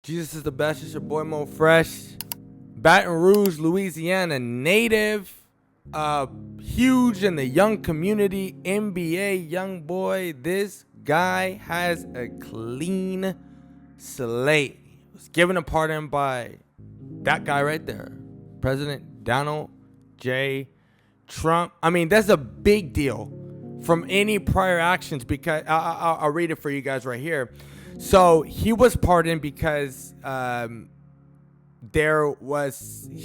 Jesus is the best. It's your boy MoFresh. Baton Rouge, Louisiana native. Huge in the young community. NBA YoungBoy. This guy has a clean slate. He was given a pardon by that guy right there, President Donald J. Trump. I mean, that's a big deal from any prior actions because I'll read it for you guys right here. So he was pardoned because he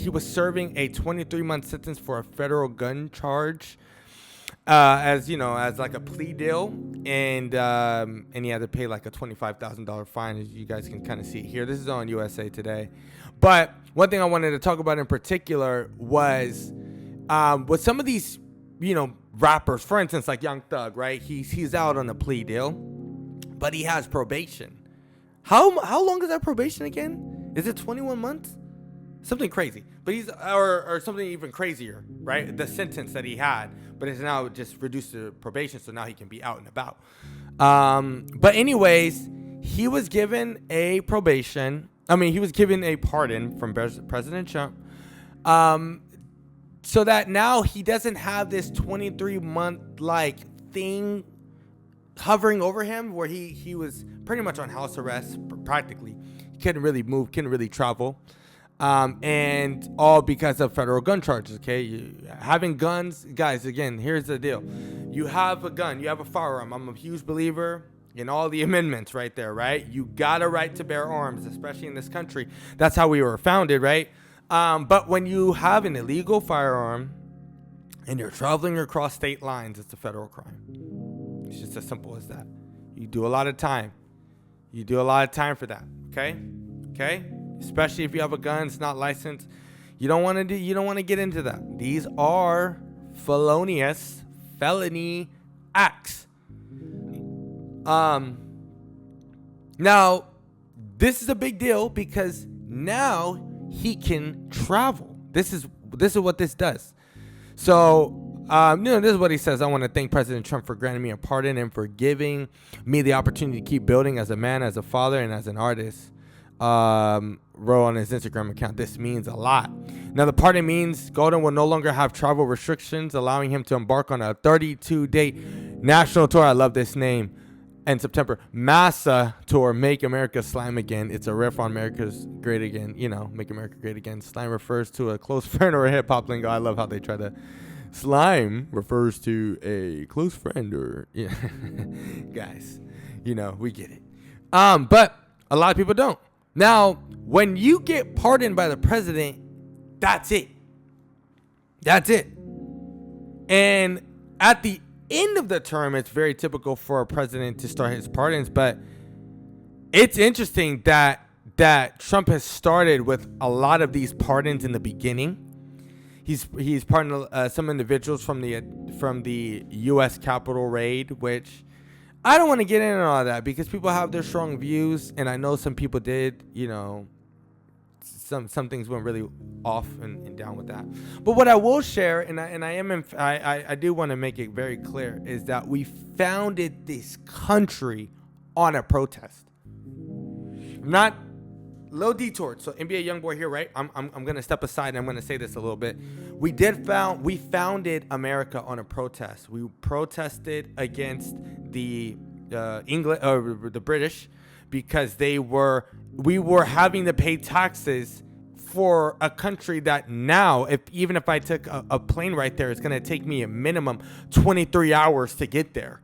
was serving a 23-month sentence for a federal gun charge, as like a plea deal, and he had to pay like a $25,000 fine, as you guys can kind of see here. This is on USA Today. But one thing I wanted to talk about in particular was with some of these, rappers, for instance, like Young Thug, right? He's out on a plea deal, but he has probation. How long is that probation again? Is it 21 months? Something crazy. But he's or something even crazier, right? The sentence that he had, but it's now just reduced to probation, so now he can be out and about. But anyways, he was given a probation. He was given a pardon from President Trump. So that now he doesn't have this 23-month like thing hovering over him, where he was pretty much on house arrest practically. He couldn't really move, couldn't really travel, and all because of federal gun charges. Okay, having guns, guys, again, here's the deal. You have a gun, you have a firearm. I'm a huge believer in all the amendments right there, right? You got a right to bear arms, especially in this country. That's how we were founded, right? But when you have an illegal firearm and you're traveling across state lines, it's a federal crime. It's just as simple as that. You do a lot of time. You do a lot of time for that. Okay? Especially if you have a gun, it's not licensed. You don't want to get into that. These are felony acts. Now, this is a big deal because now he can travel. This is what this does. So, this is what he says. I want to thank President Trump for granting me a pardon and for giving me the opportunity to keep building as a man, as a father, and as an artist. Wrote on his Instagram account. This means a lot. Now, the pardon means Golden will no longer have travel restrictions, allowing him to embark on a 32-day national tour. I love this name. In September, Massa Tour, Make America Slime Again. It's a riff on America's Great Again. Make America Great Again. Slime refers to a close friend or a hip hop lingo. I love how they try to. Slime refers to a close friend or guys. We get it. But a lot of people don't. Now, when you get pardoned by the president, that's it. That's it. And at the end of the term, it's very typical for a president to start his pardons, but it's interesting that Trump has started with a lot of these pardons in the beginning. He's pardoned some individuals from the U.S. Capitol raid, which I don't want to get into all that because people have their strong views, and I know some people did. Some things went really off and down with that. But what I will share, and I do want to make it very clear, is that we founded this country on a protest. Not little detour. So NBA YoungBoy here, right? I'm gonna step aside and I'm gonna say this a little bit. We founded America on a protest. We protested against the the British because we were having to pay taxes for a country that now, even if I took a plane right there, it's going to take me a minimum 23 hours to get there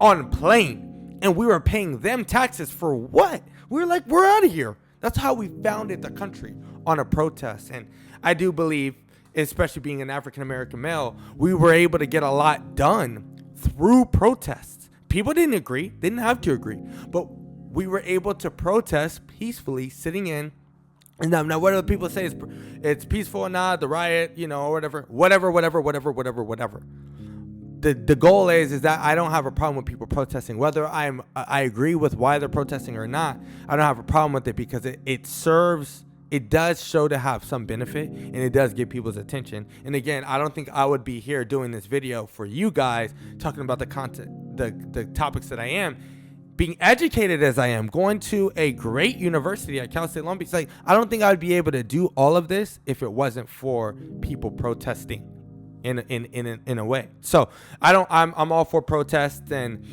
on plane. And we were paying them taxes for what? We were like, we're out of here. That's how we founded the country, on a protest. And I do believe, especially being an African-American male, we were able to get a lot done through protests. People didn't agree. They didn't have to agree. But we were able to protest peacefully, sitting in. And now what do people say? It's peaceful or not, the riot, or whatever. The goal is that I don't have a problem with people protesting. Whether I agree with why they're protesting or not, I don't have a problem with it because it does show to have some benefit, and it does get people's attention. And again, I don't think I would be here doing this video for you guys talking about the content, the topics that I am, being educated as I am, going to a great university at Cal State Long Beach, like, I don't think I'd be able to do all of this if it wasn't for people protesting in a way. So I'm all for protests and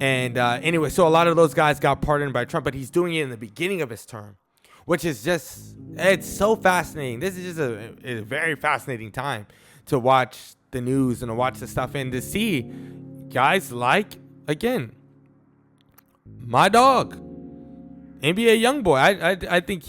anyway, so a lot of those guys got pardoned by Trump, but he's doing it in the beginning of his term, which is just, it's so fascinating. This is just a very fascinating time to watch the news and to watch the stuff and to see guys like, again, my dog, NBA YoungBoy. I think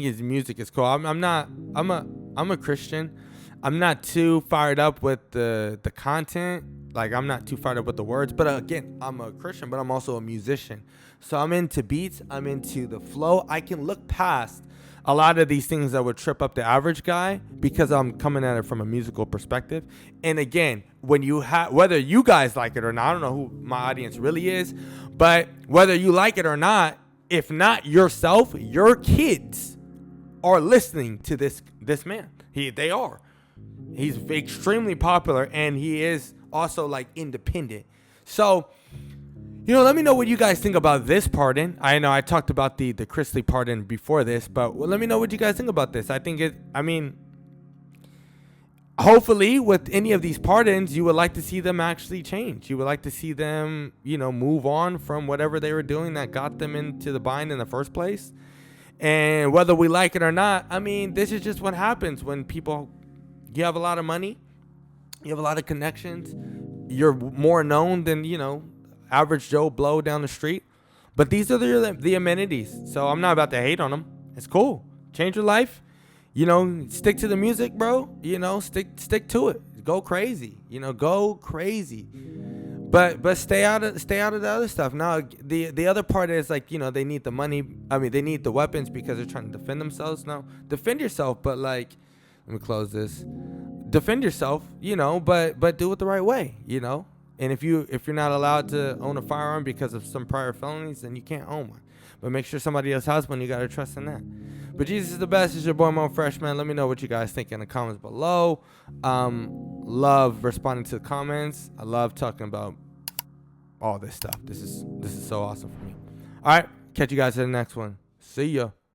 his music is cool. I'm a Christian. I'm not too fired up with the content. Like, I'm not too fired up with the words. But again, I'm a Christian, but I'm also a musician. So I'm into beats. I'm into the flow. I can look past a lot of these things that would trip up the average guy because I'm coming at it from a musical perspective. And again, when you whether you guys like it or not, I don't know who my audience really is, but whether you like it or not, if not yourself, your kids are listening to this man. They are. He's extremely popular, and he is also like independent. So, let me know what you guys think about this pardon. I know I talked about the Chrisley pardon before this, but let me know what you guys think about this. Hopefully with any of these pardons, you would like to see them actually change. You would like to see them, move on from whatever they were doing that got them into the bind in the first place. And whether we like it or not, this is just what happens when you have a lot of money, you have a lot of connections, you're more known than, average Joe Blow down the street. But these are the amenities. So I'm not about to hate on them. It's cool. Change your life. Stick to the music, bro. Stick to it. Go crazy. Go crazy. But stay out of the other stuff. Now the other part is like, they need the money. They need the weapons because they're trying to defend themselves. Now, defend yourself, but like, let me close this. Defend yourself, but do it the right way, And if you're not allowed to own a firearm because of some prior felonies, then you can't own one. But make sure somebody else has one. You got to trust in that. But Jesus is the best. It's your boy MoFresh, man. Let me know what you guys think in the comments below. Love responding to the comments. I love talking about all this stuff. This is so awesome for me. All right. Catch you guys in the next one. See ya.